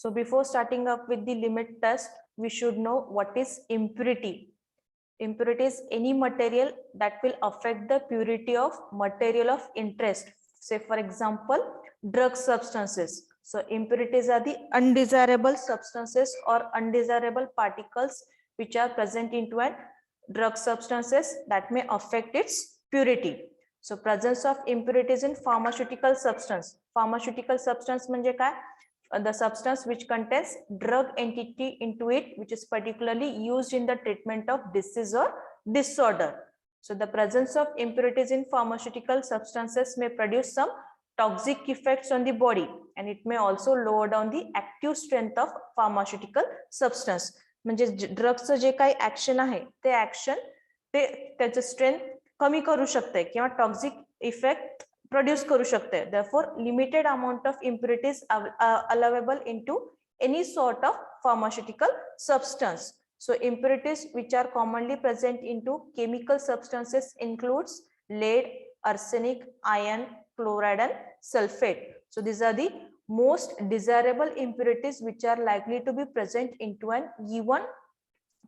So before starting up with the limit test, we should know what is impurity. Impurity is any material that will affect the purity of material of interest. Say for example, drug substances. So impurities are the undesirable substances or undesirable particles which are present into a drug substances that may affect its purity. So presence of impurities in pharmaceutical substance. Pharmaceutical substance म्हणजे काय? The substance which contains drug entity into it, which is particularly used in the treatment of disease or disorder. So the presence of impurities in pharmaceutical substances may produce some toxic effects on the body, and it may also lower down the active strength of pharmaceutical substance. म्हणजे ड्रग्सचं जे काही action आहे ते action ते त्याचं strength कमी करू शकते किंवा टॉक्सिक इफेक्ट produce करू शकते. Therefore, limited amount of impurities are allowable into any sort of pharmaceutical substance. So impurities which are commonly present into chemical substances includes lead, arsenic, iron, chloride and sulfate. So these are the most desirable impurities which are likely to be present into an given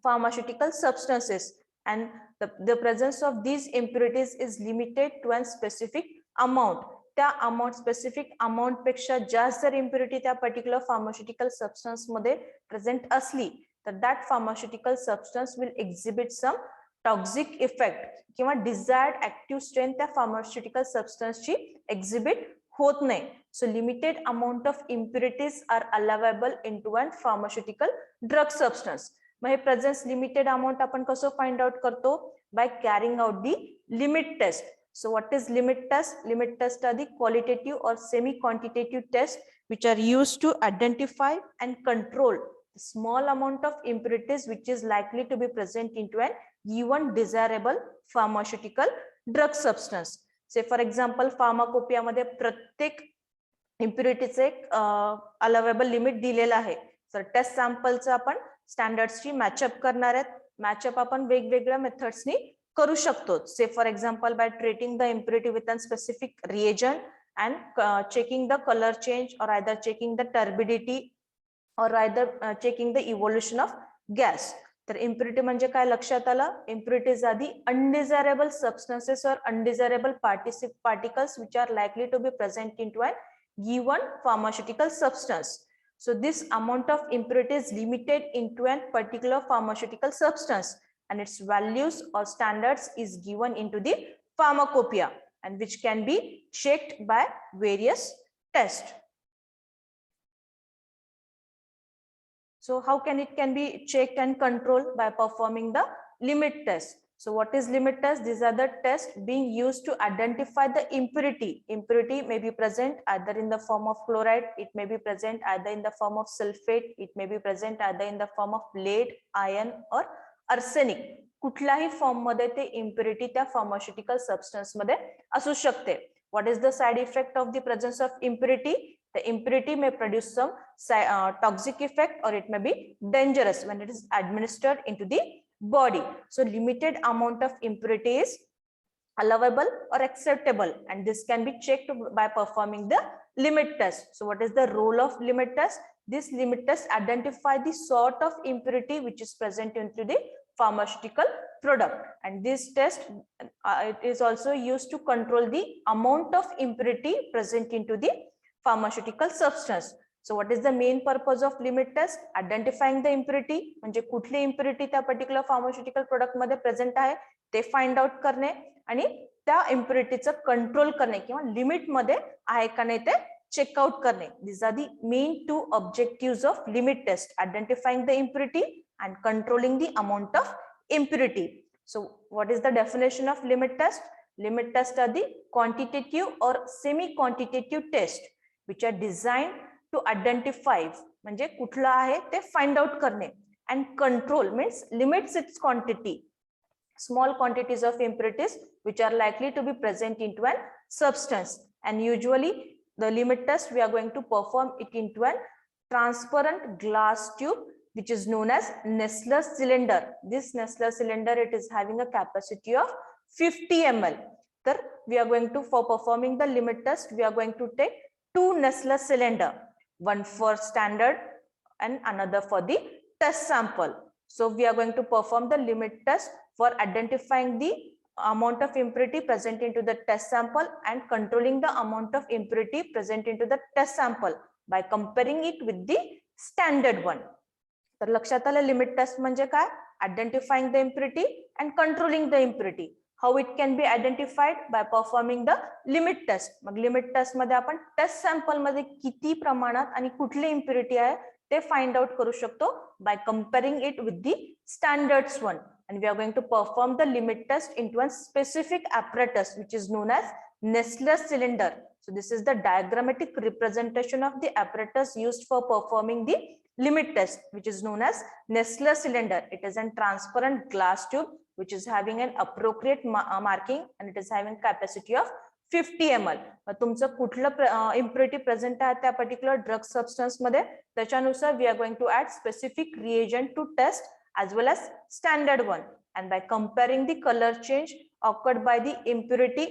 pharmaceutical substances, and the presence of these impurities is limited to a specific amount. त्या amount specific amount पेक्षा जास्त जर impurity त्या particular pharmaceutical substance मध्ये present असली तर that pharmaceutical substance will exhibit some toxic effect किंवा desired active strength त्या फार्मास्युटिकल सबस्टन्सची एक्झिबिट होत नाही. So limited amount of impurities are allowable into an pharmaceutical drug substance. मग हे प्रेझेन्स लिमिटेड अमाउंट आपण कसं फाइंड आउट करतो? By carrying out the limit test. So what is limit test? Limit test are the qualitative or semi-quantitative tests which are used to identify and control the small amount of impurities which is likely to be present into a given desirable pharmaceutical drug substance. Say for example, pharmacopoeia मध्ये प्रत्येक impurityचे allowable limit दिलेला आहे. तर test सॅम्पलचं आपण स्टँडर्ड्सची matchup करणार आहेत. Matchup आपण वेगवेगळ्या मेथड्सनी करू शकतो. Say for example, by treating the impurity with a specific reagent and checking the color change, or either checking the turbidity, or either checking the evolution of gas. तर impurity म्हणजे काय लक्षात आलं? Impurities are the undesirable substances or undesirable particles which are likely to be present into a given pharmaceutical substance. So this amount of impurity is limited into a particular pharmaceutical substance, and its values or standards is given into the pharmacopoeia, and which can be checked by various tests. So how can it be checked and controlled? By performing the limit test. So what is limit test? These are the tests being used to identify the impurity. Impurity may be present either in the form of chloride, it may be present either in the form of sulfate, it may be present either in the form of lead, iron or arsenic. कुठल्याही form मध्ये ते impurity त्या pharmaceutical substance मध्ये असू शकते. What is the side effect of the presence of impurity? The impurity may produce some toxic effect और it may be dangerous when it is administered into the body. So limited amount of impurity is allowable or acceptable, and this can be checked by performing the limit test. So what is the role of limit test? This limit test identify the sort of impurity which is present into the pharmaceutical product, and this test it is also used to control the amount of impurity present into the pharmaceutical substance. So what is the main purpose of limit test? Identifying the impurity, म्हणजे कुठली impurity त्या particular pharmaceutical product मध्ये present आहे ते find out करणे आणि त्या इम्प्युरिटीचं control करणे किंवा लिमिट मध्ये आहे का नाही ते चेकआउट करणे. These are the main two objectives of limit test: identifying the impurity and controlling the amount of impurity. So what is the definition of limit test? Limit tests are the quantitative or semi-quantitative tests which are designed to identify, म्हणजे कुठला आहे ते find out करणे, and control means limits its quantity, small quantities of impurities which are likely to be present into an substance. And usually the limit test we are going to perform it into a transparent glass tube which is known as Nessler cylinder. This Nessler cylinder, it is having a capacity of 50 ml. So we are going to, for performing the limit test, we are going to take two Nessler cylinder, one for standard and another for the test sample. So we are going to perform the limit test for identifying the amount of impurity present into the test sample and controlling the amount of impurity present into the test sample by comparing it with the standard one. तर लक्षात आलं limit test म्हणजे काय? Identifying the impurity and controlling the impurity. How it can be identified by performing the limit test. मग limit test मध्ये आपण test sample मध्ये किती प्रमाणात आणि कुठली इम्प्युरिटी आहे ते फाइंड आउट करू शकतो by comparing it with the standards one. And we are going to perform the limit test into a specific apparatus which is known as Nessler cylinder. So this is the diagrammatic representation of the apparatus used for performing the limit test, which is known as Nessler cylinder. It is a transparent glass tube which is having an appropriate marking and it is having capacity of 50 ml. तुमचं कुठलं impurity present आहे त्या particular drug substance मध्ये त्याच्यानुसार we are going to add specific reagent to test as well as standard one, and by comparing the color change occurred by the impurity,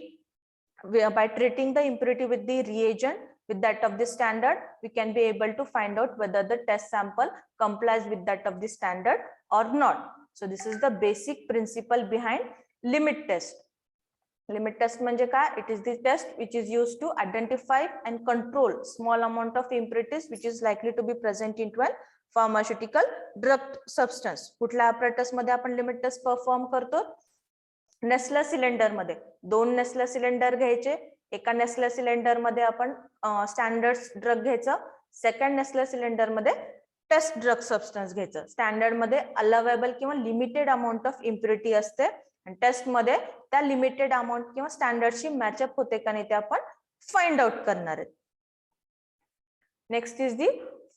by treating the impurity with the reagent with that of the standard, we can be able to find out whether the test sample complies with that of the standard or not. So this is the basic principle behind limit test. Limit test म्हणजे काय? It is the test which is used to identify and control small amount of impurities which is likely to be present into an pharmaceutical drug substance. कुठल्या apparatus मध्ये आपण limit test perform करतो? Nessler cylinder मध्ये. 2 Nessler cylinder घ्यायचे. एका Nessler cylinder मध्ये आपण standard drug घ्यायचं. सेकंड नेस्लर सिलेंडर मध्ये टेस्ट ड्रग सबस्टन्स घ्यायचं. स्टँडर्ड मध्ये अलावेबल किंवा लिमिटेड अमाऊंट ऑफ इम्प्युरिटी असते आणि टेस्ट मध्ये त्या लिमिटेड अमाऊंट किंवा स्टँडर्डशी मॅचअप होते का नाही ते आपण फाइंड आउट करणार आहेत. Next is the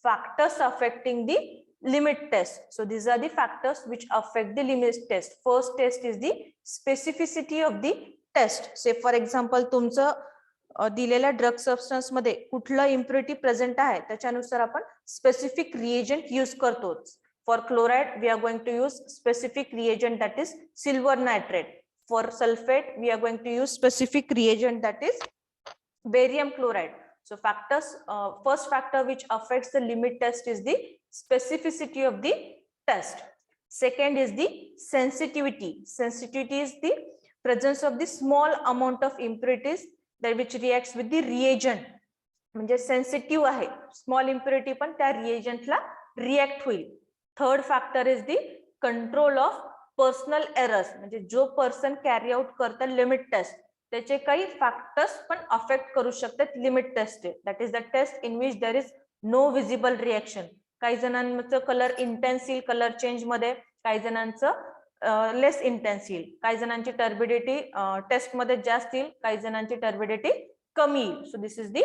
factors affecting the limit test. So these are the factors which affect the limit test. First test is the specificity of the test. Say for example तुमचं दिलेल्या drug substance मध्ये कुठलं impurity present आहे त्याच्यानुसार आपण specific reagent use करतो. For chloride we are going to use specific reagent that is silver nitrate. For sulfate we are going to use specific reagent that is barium chloride. So factors, first factor which affects the limit test is the specificity of the test. Second is the sensitivity. Sensitivity is the presence of the small amount of impurities that which reacts with the reagent. म्हणजे sensitive आहे. Small impurity पण त्या reagent ला react होईल. Third factor is the control of personal errors. म्हणजे जो person carry out करता limit test त्याचे काही फॅक्टर्स पण अफेक्ट करू शकतात limit test. That is the test in which there is no visible reaction. काही जणांचं कलर इंटेन्स येईल कलर चेंज मध्ये, काही जणांचं लेस इंटेन्स येईल, काही जणांची टर्बिडिटी टेस्ट मध्ये जास्त येईल, काही जणांची टर्बिडिटी कमी येईल. So this is the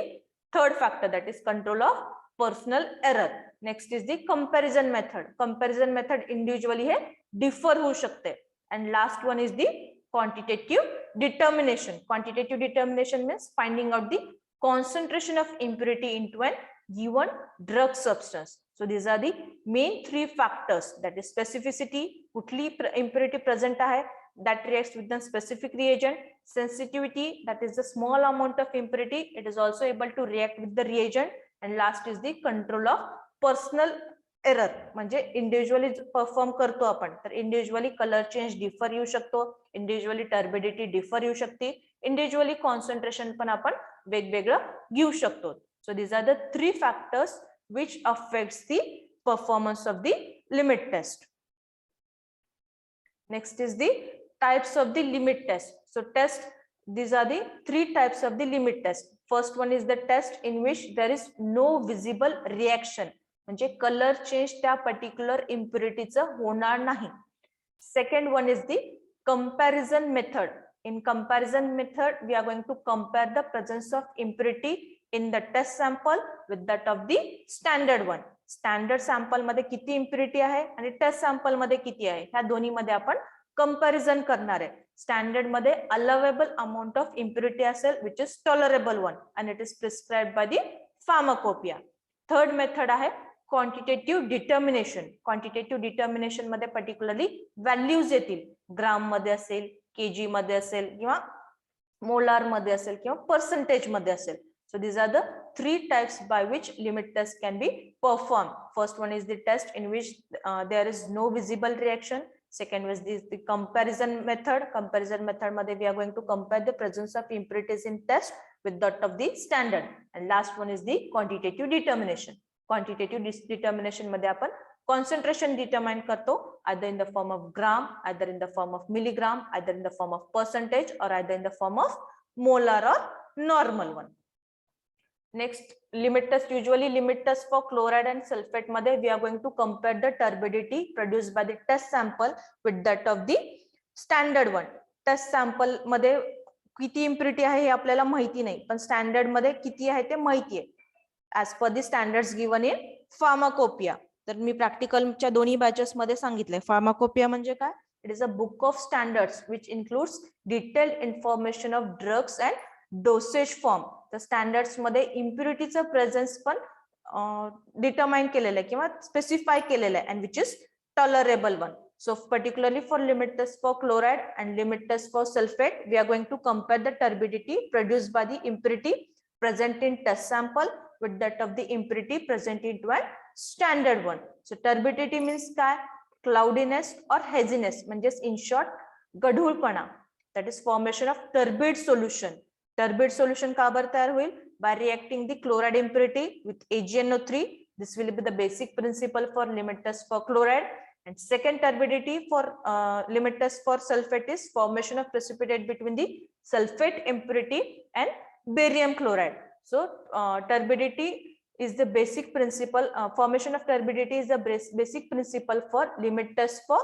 third factor that is control of personal error. Next is the comparison method. Comparison method individually हे डिफर होऊ शकते. And last one is the quantitative determination. Quantitative determination means finding out the concentration of impurity into a given drug substance. So these are the main 3 factors, that is specificity, कुठली impurity present आहे that reacts with the specific reagent, sensitivity, that is the small amount of impurity, it is also able to react with the reagent, and last is the control of personal error. म्हणजे individually perform करतो आपण तर individually colour change differ येऊ शकतो, individually turbidity differ येऊ शकते, individually concentration पण आपण वेगवेगळं घेऊ शकतो. So these are the 3 factors which affects the performance of the limit test. Next is the types of the limit test. So test, these are the 3 types of the limit test. First one is the test in which there is no visible reaction. म्हणजे colour change त्या particular इम्प्युरिटीचं होणार नाही. Second one is the comparison method. In comparison method we are going to compare the presence of impurity in the test sample with that of the standard one. Standard sample मध्ये किती impurity आहे आणि test sample मध्ये किती आहे ह्या दोन्ही मध्ये आपण कंपॅरिझन करणार आहे. स्टँडर्ड मध्ये अलावेबल अमाऊंट ऑफ इम्प्युरिटी असेल which is tolerable one and it is prescribed by the pharmacopoeia. Third method आहे क्वांटिटेटिव्ह डिटर्मिनेशन. क्वांटिटेटिव्ह डिटर्मिनेशन मध्ये पर्टिक्युलरली व्हॅल्यूज येतील, ग्राम मध्ये असेल, केजी मध्ये असेल किंवा मोलार मध्ये असेल किंवा पर्सेंटेज मध्ये असेल. So these are the three types by which limit test can be performed. First one is the test in which there is no visible reaction. Second was the comparison method. Comparison method मध्ये we are going to compare the presence of impurities in test with that of the standard. And last one is the quantitative determination. Quantitative determination मध्ये आपण concentration determine करतो, either in the form of gram, either in the form of milligram, either in the form of percentage, or either in the form of molar or normal one. Next, limit test. Usually limit test for chloride and sulfate मध्ये we are going to compare the turbidity produced by the test sample with that of the standard one. Test sample मध्ये किती impurity आहे हे आपल्याला माहिती नाही, पण standard मध्ये किती आहे ते माहिती आहे, as per the standards given in pharmacopoeia. तर मी प्रॅक्टिकलच्या दोन्ही बॅचेस मध्ये सांगितलंय. फार्माकोपिया म्हणजे काय? It is a book of standards which includes detailed information of drugs and dosage form. तर स्टँडर्ड्स मध्ये इम्प्युरिटीचं प्रेझेन्स पण डिटरमाइन केलेलं आहे किंवा स्पेसिफाय केलेलं आहे, and which is tolerable one. So particularly for limit test for chloride and limit test for sulfate, we are going to compare the turbidity produced by the impurity present in test sample with that of the impurity present into a standard one. So turbidity means काय? Cloudiness or haziness, म्हणजेच in short गढूळपणा. That is formation of turbid solution. Turbid solution का बरं तयार होईल? By reacting the chloride impurity with AgNO3. This will be the basic principle for limit test for chloride. And second turbidity for limit test for sulfate is formation of precipitate between the sulfate impurity and barium chloride. So turbidity is the basic principle. Formation of turbidity is the basic principle for limit test for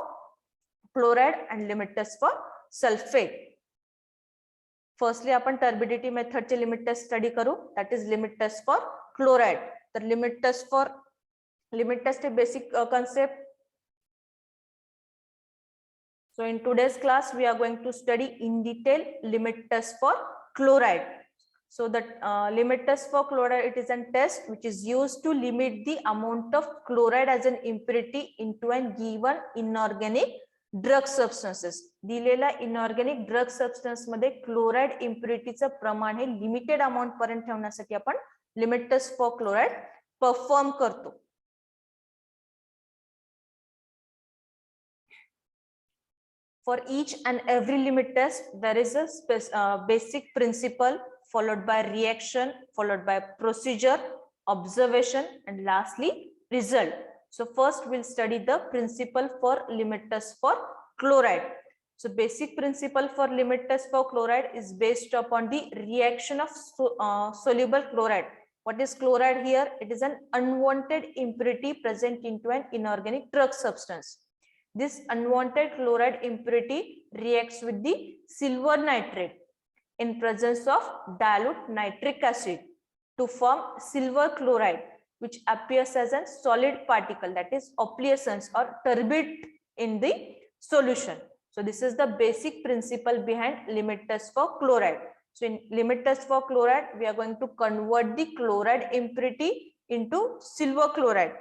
chloride and limit test for sulfate. Firstly, आपण turbidity method चे limit test study करू. That is limit test for chloride. तर limit test चे basic concept. So in today's class, we are going to study in detail limit test for chloride. So that limit test for chloride, it is a test which is used to limit the amount of chloride as an impurity into a given inorganic drug substances. दिलेला inorganic drug substance मध्ये chloride impurity चं प्रमाण हे limited amount पर्यंत ठेवण्यासाठी आपण limit test for chloride perform करतो. For each and every limit test, there is a basic principle followed by reaction, followed by procedure, observation, and lastly result. So first we'll study the principle for limit test for chloride. So basic principle for limit test for chloride is based upon the reaction of soluble chloride. What is chloride here? It is an unwanted impurity present into an inorganic drug substance. This unwanted chloride impurity reacts with the silver nitrate in presence of dilute nitric acid to form silver chloride, which appears as a solid particle, that is opalescence or turbid in the solution. So this is the basic principle behind limit test for chloride. So in limit test for chloride, we are going to convert the chloride impurity into silver chloride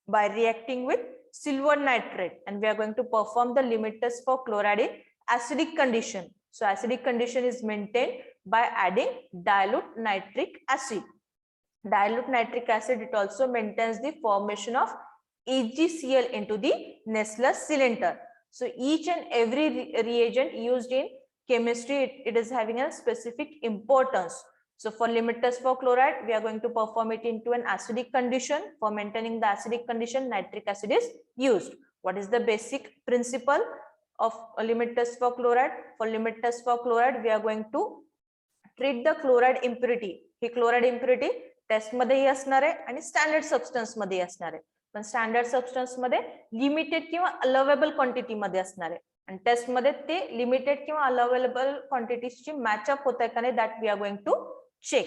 by reacting with silver nitrate, and we are going to perform the limit test for chloride in acidic condition. So acidic condition is maintained by adding dilute nitric acid. Dilute nitric acid, it also maintains the formation of AgCl into the Nessler cylinder. So each and every reagent used in chemistry, it is having a specific importance. So for limit test for chloride, we are going to perform it into an acidic condition. For maintaining the acidic condition, nitric acid is used. What is the basic principle of a limit test for chloride? For limit test for chloride, we are going to treat the chloride impurity. He chloride impurity test मध्येही असणार आहे आणि standard substance मध्ये असणार आहे. पण standard substance मध्ये limited किंवा allowable quantity मध्ये असणार आहे. आणि टेस्ट मध्ये ते limited किंवा allowable quantities ची match up होत आहे का नाही, that we are going to check.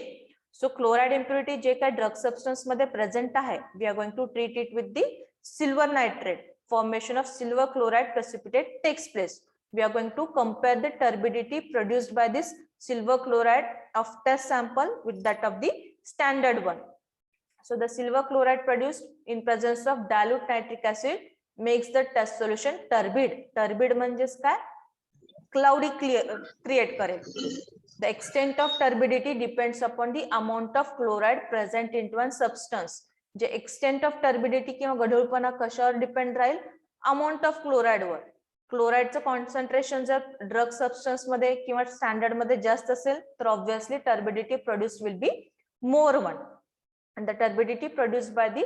So chloride impurity जे काय drug substance मध्ये present आहे, we are going to treat it with the silver nitrate. Formation of silver chloride precipitate takes place. We are going to compare the turbidity produced by this silver chloride of test sample with that of the standard one. So the silver chloride produced in presence of dilute nitric acid makes the test solution turbid. Turbid म्हणजेच काय? Cloudy create करेल. The extent of turbidity depends upon the amount of chloride present into one substance. J extent of turbidity किंवा गढूळपणा कशावर depend राहील, amount of chloride वर. क्लोराइडचं concentration जर ड्रग सबस्टन्स मध्ये किंवा स्टँडर्ड मध्ये जास्त असेल तर obviously turbidity produced will be more one. And the turbidity produced by the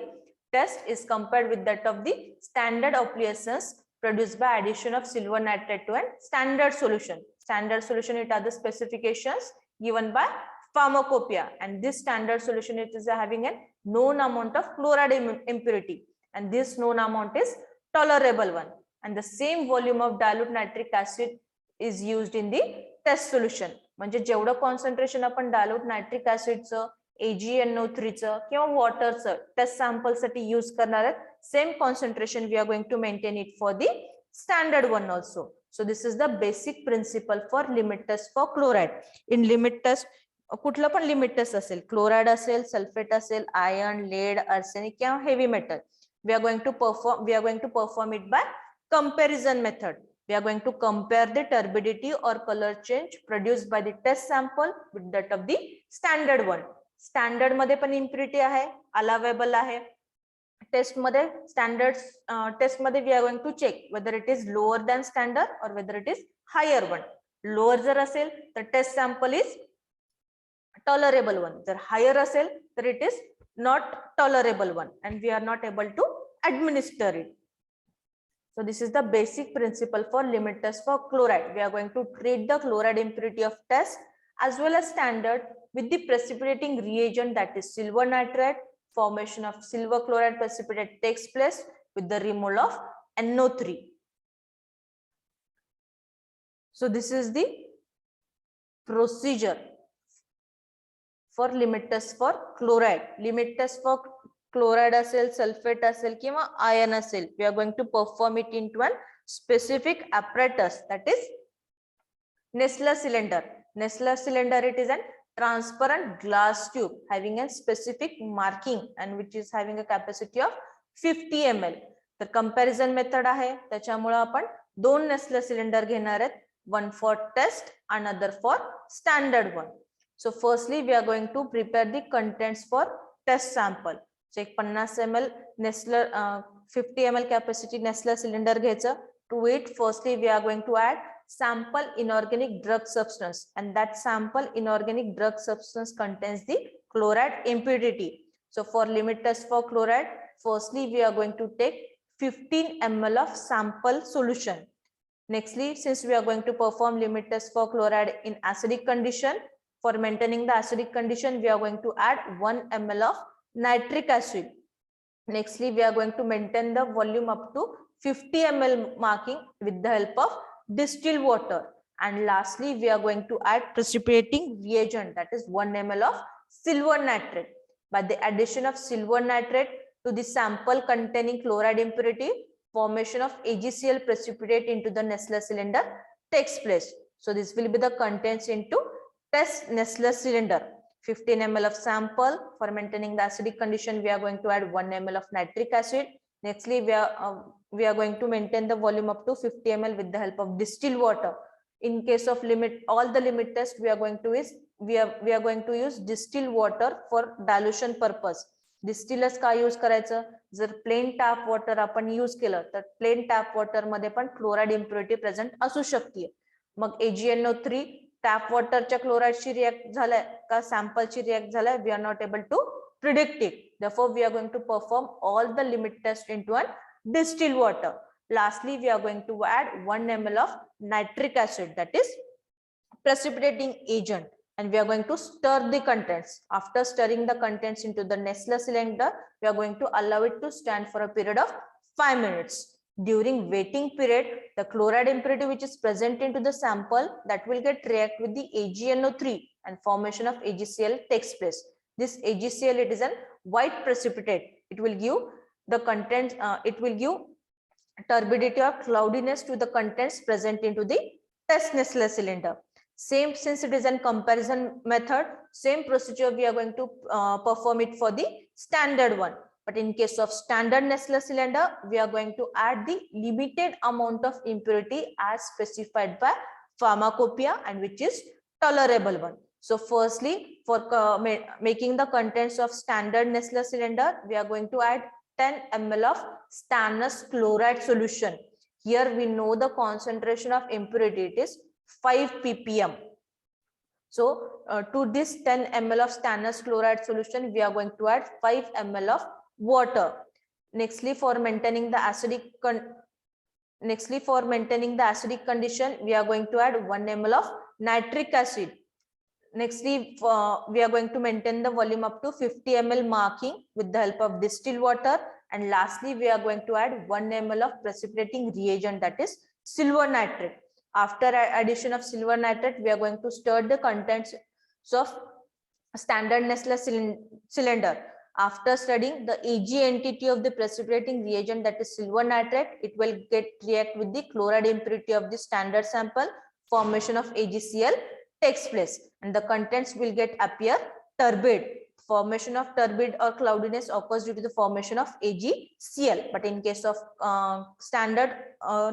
test is compared with that of the standard obleisance produced by addition of silver nitrate to a standard solution. Standard solution, it are the specifications given by pharmacopoeia, and this standard solution it is having a known amount of chloride impurity, and this known amount is tolerable one, and the same volume of dilute nitric acid is used in the test solution. म्हणजे जेवढं concentration आपण dilute nitric ऍसिडचं, AgNO3 चं किंवा वॉटरचं test sample साठी use करणार आहेत, same concentration we are going to maintain it for the standard one also. So this is the basic principle for limit test for chloride. In limit test कुठलं पण limit test असेल, chloride असेल, sulphate असेल, iron, lead, arsenic किंवा heavy metal, we are going to perform it by comparison method. We are going to compare the turbidity or color change produced by the test sample with that of the standard one. Standard मध्ये पण impurity आहे, allowable आहे. Test मध्ये standard test मध्ये we are going to check whether it is lower than standard or whether it is higher one. Lower जर असेल तर test sample is tolerable one, जर हायर असेल तर it is not tolerable one and we are not able to administer it. So this is the basic principle for limit test for chloride. We are going to treat the chloride impurity of test as well as standard with the precipitating reagent, that is silver nitrate. Formation of silver chloride precipitate takes place with the removal of NO3. So this is the procedure for limit test for chloride. Limit test for chloride असेल, sulphate असेल किंवा ion असेल, we are going to perform it into one specific apparatus, that is Nessler cylinder. Nessler cylinder, it is a transparent glass tube having a specific marking and which is having a capacity of 50 ml. तर comparison method आहे, त्याच्यामुळे आपण दोन Nessler cylinder घेणार आहेत, one for test, another for standard one. So firstly we are going to prepare the contents for test sample. So एक 50 ml Nessler 50 ml capacity Nessler cylinder घ्यायचं. To it firstly we are going to add sample inorganic drug substance, and that sample inorganic drug substance contains the chloride impurity. So for limit test for chloride, firstly we are going to take 15 ml of sample solution. Nextly, since we are going to perform limit test for chloride in acidic condition, for maintaining the acidic condition we are going to add 1 ml of nitric acid. Nextly, we are going to maintain the volume up to 50 ml marking with the help of distilled water. And lastly, we are going to add precipitating reagent, that is 1 ml of silver nitrate. By the addition of silver nitrate to the sample containing chloride impurity, formation of AgCl precipitate into the Nessler cylinder takes place. So this will be the contents into test Nessler cylinder. 15 ml of sample. For maintaining the acidic condition we are going to add 1 ml of nitric acid. Nextly we are going to maintain the volume up to 50 ml with the help of distilled water. In case of all the limit test we are going to use distilled water for dilution purpose. Distillers का use करायचं, जर plane tap water आपण use केलं तर plane tap water मध्ये पण chloride impurity present असू शकते. मग AgNO3 टॅप वॉटरच्या क्लोराइडशी रिएक्ट झालाय का सॅम्पलची रिएक्ट झालाय, we are not able to predict it. Therefore we are going to perform all the limit test into a distilled water. Lastly we are going to add 1 ml of nitric acid, that is precipitating agent, and we are going to stir the contents. After stirring the contents into the Nessler cylinder, we are going to allow it to stand for a period of 5 minutes. During waiting period, the chloride impurity which is present into the sample, that will get react with the AgNO3 and formation of AgCl takes place. This AgCl, it is a white precipitate. It will give the contents, it will give turbidity or cloudiness to the contents present into the test Nessler cylinder. Same, since it is a comparison method, same procedure we are going to perform it for the standard one. But in case of standard Nessler cylinder, we are going to add the limited amount of impurity as specified by pharmacopoeia, and which is tolerable one. So firstly, for making the contents of standard Nestle cylinder, we are going to add 10 ml of stannous chloride solution. Here we know the concentration of impurity, it is 5 ppm. So to this 10 ml of stannous chloride solution, we are going to add 5 ml of water. Nextly, for maintaining the acidic condition, we are going to add 1 ml of nitric acid. Nextly, we are going to maintain the volume up to 50 ml marking with the help of distilled water. And lastly, we are going to add 1 ml of precipitating reagent, that is silver nitrate. After addition of silver nitrate, we are going to stir the contents of standard Nestle cylinder. After studying the Ag entity of the precipitating reagent, that is silver nitrate, it will react with the chloride impurity of the standard sample. Formation of AgCl takes place and the contents will appear turbid. Formation of turbid or cloudiness occurs due to the formation of AgCl. But in case of standard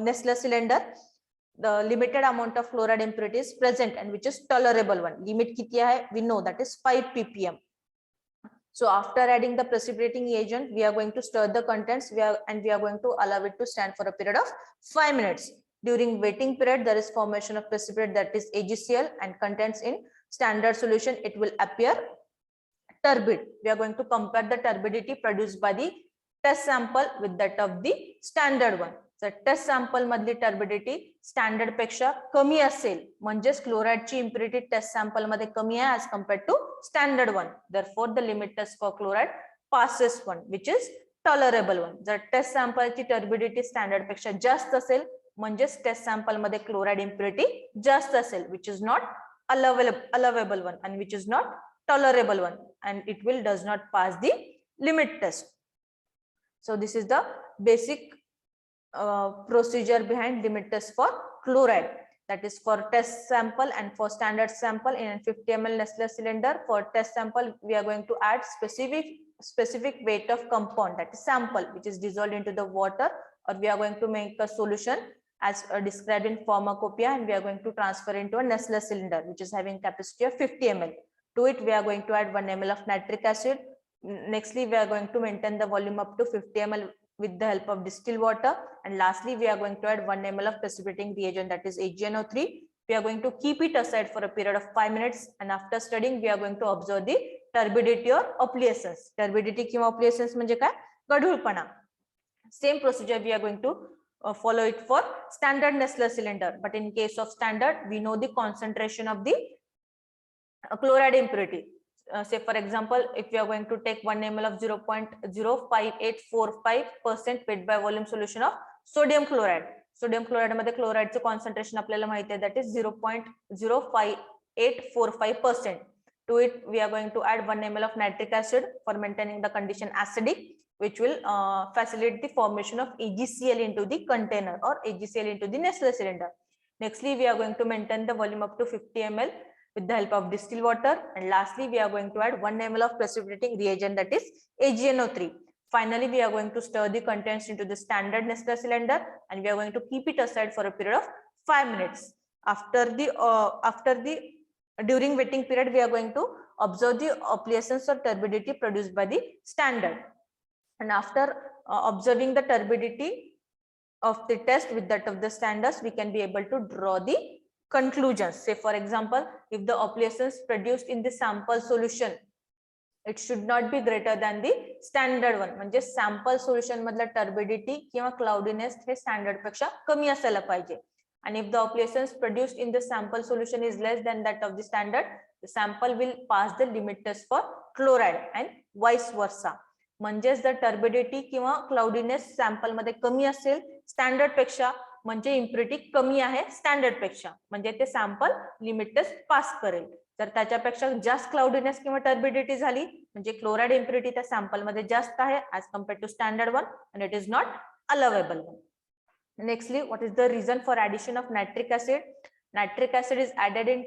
Nestle cylinder, the limited amount of chloride impurity is present and which is tolerable one. Limit kitya hai? We know, that is 5 ppm. So after adding the precipitating agent, we are going to stir the contents we are going to allow it to stand for a period of 5 minutes. During waiting period, there is formation of precipitate, that is AgCl, and contents in standard solution, it will appear turbid. We are going to compare the turbidity produced by the test sample with that of the standard one. So test sample मधली turbidity standard पेक्षा कमी असेल, म्हणजेच chloride ची impurity test sample मध्ये कमी आहे as compared to standard one. Therefore the limit test for chloride passes one, which is tolerable one. जर test sample ची turbidity standard पेक्षा जास्त असेल, म्हणजेच test sample मध्ये chloride impurity जास्त असेल, which is not allowable one and which is not tolerable one, and it does not pass the limit test. So this is the basic procedure behind limit test for chloride, that is for test sample and for standard sample. In 50 ml Nestle cylinder, for test sample we are going to add specific weight of compound, that is sample, which is dissolved into the water, or we are going to make a solution as described in pharmacopoeia, and we are going to transfer into a Nestle cylinder which is having capacity of 50 ml. To it we are going to add 1 ml of nitric acid. Nextly, we are going to maintain the volume up to 50 ml with the help of distilled water, and lastly we are going to add 1 ml of precipitating reagent, that is AgNO3. We are going to keep it aside for a period of 5 minutes, and after studying we are going to observe the turbidity or opalescence. Turbidity किंवा opalescence म्हणजे काय? गढूळपणा. Same procedure we are going to follow it for standard Nestle cylinder, but in case of standard we know the concentration of the chloride impurity. Say for example, if we are going to take 1 ml of 0.05845% weight by volume solution of sodium chloride. Sodium chloride मध्ये chloride चे concentration आपल्याला माहिती आहे, that is 0.05845%. To it we are going to add 1 ml of nitric acid for maintaining the condition acidic, which will facilitate the formation of AgCl into the container or AgCl into the Nestle cylinder. Nextly, we are going to maintain the volume up to 50 ml with the help of distilled water, and lastly we are going to add 1 ml of precipitating reagent, that is AgNO3. Finally, we are going to stir the contents into the standard Nestle cylinder, and we are going to keep it aside for a period of 5 minutes. During waiting period, we are going to observe the opalescence or turbidity produced by the standard, and after observing the turbidity of the test with that of the standards, we can be able to draw the conclusions. Say for example, if the opalescence produced in the sample solution, it should not be greater than the standard one. म्हणजे sample solution मधला turbidity किंवा cloudiness हे standard पेक्षा कमी असायला पाहिजे. And if the opalescence produced in the sample solution is less than that of the standard, the sample will pass the limit test for chloride and vice versa. म्हणजेच जर turbidity किंवा cloudiness sample मध्ये कमी असेल standard पेक्षा, म्हणजे impurity कमी आहे स्टँडर्ड पेक्षा, म्हणजे ते सॅम्पल लिमिट टेस्ट पास करेल. जर त्याच्यापेक्षा जास्त क्लाउडीनेस किंवा टर्बिडिटी झाली, म्हणजे क्लोराइड इम्प्युरिटी त्या सॅम्पल मध्ये जास्त आहे as compared to standard one, and it is not allowable. Nextly, what is the reason for addition of nitric acid? Nitric acid is added in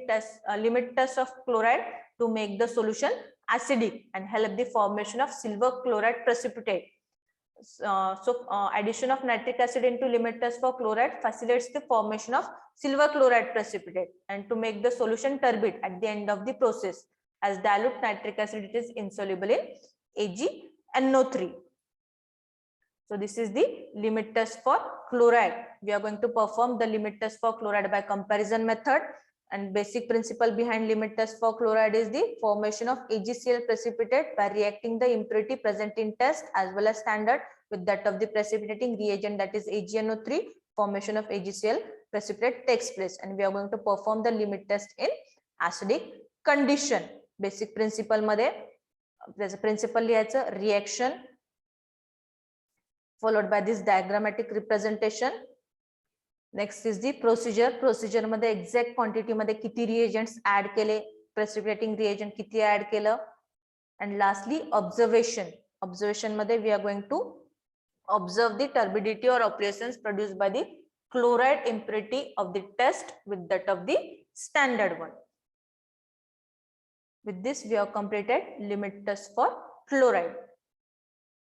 limit test of chloride to make the solution acidic and help the formation of silver chloride precipitate. Addition of nitric acid into limit test for chloride facilitates the formation of silver chloride precipitate, and to make the solution turbid at the end of the process, as dilute nitric acid it is insoluble in AgNO3. So this is the limit test for chloride. We are going to perform the limit test for chloride by comparison method, and basic principle behind limit test for chloride is the formation of AgCl precipitate by reacting the impurity present in test as well as standard with that of the precipitating reagent, that is AgNO3. Formation of AgCl precipitate takes place, and we are going to perform the limit test in acidic condition. Basic principle मध्ये त्याचं principle लिहायचं, reaction followed by this diagrammatic representation. Next is the procedure. Procedure मध्ये exact quantity मध्ये किती reagents add केले, precipitating reagent किती add केलं, and lastly observation. Observation मध्ये we are going to observe the turbidity or operations produced by the chloride impurity of the test with that of the standard one. With this we have completed limit test for chloride.